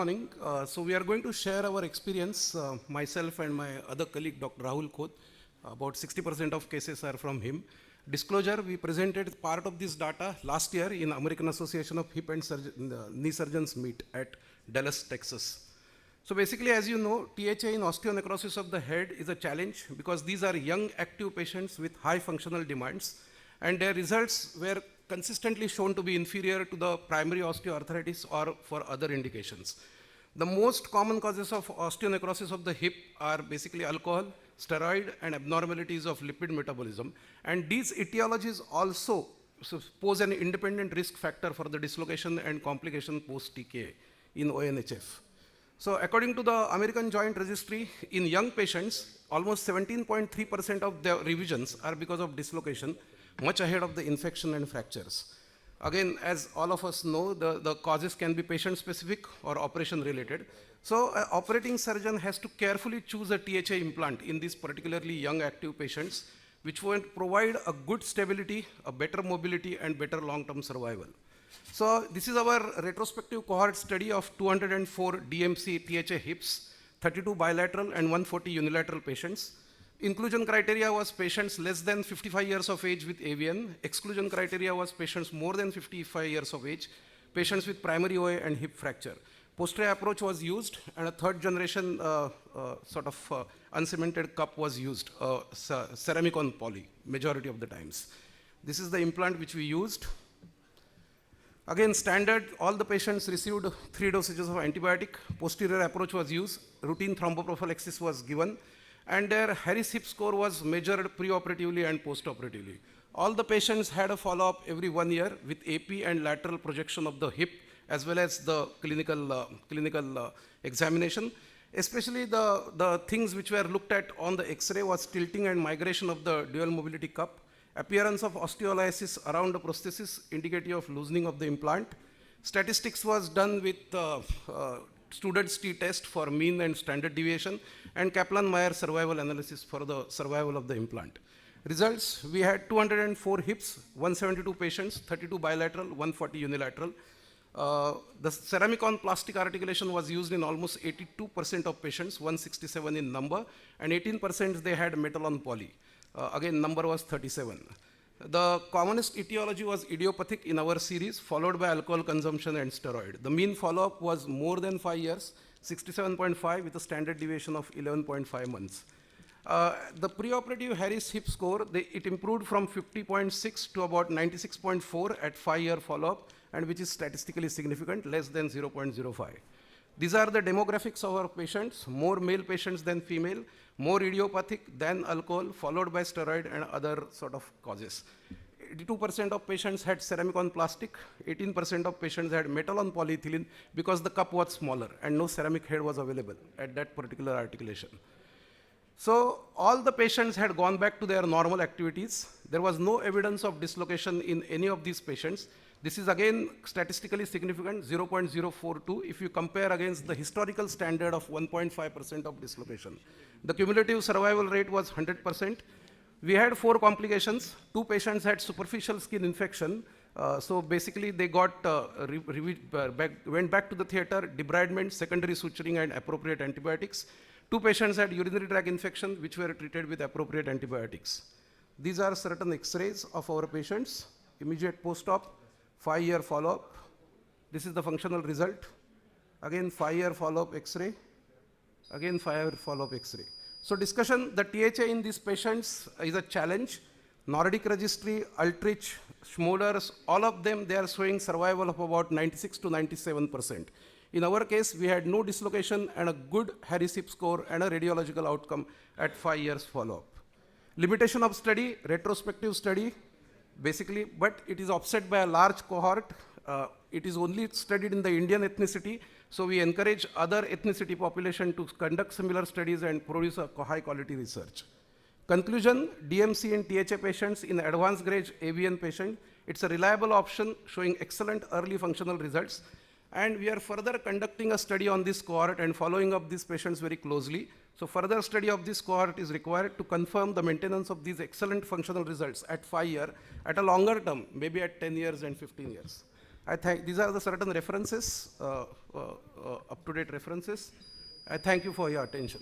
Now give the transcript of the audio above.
morning. So we are going to share our experience, myself and my other colleague, Dr. Rahul Khoth. About 60% of cases are from him. Disclosure, we presented part of this data last year in American Association of Hip and Knee Surgeons meet at Dallas, Texas. So basically, as you know, THA in osteonecrosis of the head is a challenge because these are young active patients with high functional demands, and their results were consistently shown to be inferior to the primary osteoarthritis or for other indications. The most common causes of osteonecrosis of the hip are basically alcohol, steroid, and abnormalities of lipid metabolism. And these etiologies also pose an independent risk factor for the dislocation and complication post-TKA in ONHF. So according to the American Joint Registry, in young patients, almost 17.3% of their revisions are because of dislocation, much ahead of the infection and fractures. Again, as all of us know, the causes can be patient-specific or operation-related. So an operating surgeon has to carefully choose a THA implant in these particularly young active patients, which will provide a good stability, a better mobility, and better long-term survival. So this is our retrospective cohort study of 204 DMC THA hips, 32 bilateral and 140 unilateral patients. Inclusion criteria was patients less than 55 years of age with AVN. Exclusion criteria was patients more than 55 years of age, patients with primary OA and hip fracture. Posterior approach was used, and a third generation uncemented cup was used, ceramic on poly, majority of the times. This is the implant which we used. Again, standard, all the patients received 3 dosages of antibiotic. Posterior approach was used, routine thromboprophylaxis was given, and their Harris hip score was measured preoperatively and postoperatively. All the patients had a follow-up every 1 year with AP and lateral projection of the hip, as well as the clinical examination. Especially the things which were looked at on the X-ray was tilting and migration of the dual mobility cup, appearance of osteolysis around the prosthesis indicative of loosening of the implant. Statistics was done with Student's T-test for mean and standard deviation, and Kaplan-Meier survival analysis for the survival of the implant. Results, we had 204 hips, 172 patients, 32 bilateral, 140 unilateral. The ceramic on plastic articulation was used in almost 82% of patients, 167 in number, and 18% they had metal on poly. Again, number was 37. The commonest etiology was idiopathic in our series, followed by alcohol consumption and steroid. The mean follow-up was more than 5 years, 67.5 with a standard deviation of 11.5 months. The preoperative Harris hip score, it improved from 50.6 to about 96.4 at 5-year follow-up, and which is statistically significant, less than 0.05. These are the demographics of our patients, more male patients than female, more idiopathic than alcohol, followed by steroid and other sort of causes. 82% of patients had ceramic on plastic, 18% of patients had metal on polyethylene because the cup was smaller and no ceramic head was available at that particular articulation. So all the patients had gone back to their normal activities. There was no evidence of dislocation in any of these patients. This is again statistically significant, 0.042, if you compare against the historical standard of 1.5% of dislocation. The cumulative survival rate was 100%. We had 4 complications. 2 patients had superficial skin infection. So basically they got went back to the theater, debridement, secondary suturing, and appropriate antibiotics. 2 patients had urinary tract infection, which were treated with appropriate antibiotics. These are certain X-rays of our patients, immediate post-op, 5-year follow-up. This is the functional result. Again, 5-year follow-up X-ray. Again, 5-year follow-up X-ray. So discussion, the THA in these patients is a challenge. Nordic registry, Ultrich, Schmollers, all of them, they are showing survival of about 96 to 97%. In our case, we had no dislocation and a good Harris hip score and a radiological outcome at 5 years follow-up. Limitation of study, retrospective study, basically, but it is offset by a large cohort. It is only studied in the Indian ethnicity, so we encourage other ethnicity population to conduct similar studies and produce a high quality research. Conclusion, DMC in THA patients in advanced grade AVN patient, it's a reliable option showing excellent early functional results. And we are further conducting a study on this cohort and following up these patients very closely. So further study of this cohort is required to confirm the maintenance of these excellent functional results at 5 years, at a longer term, maybe at 10 years and 15 years. I thank, these are the certain references, up-to-date references. I thank you for your attention.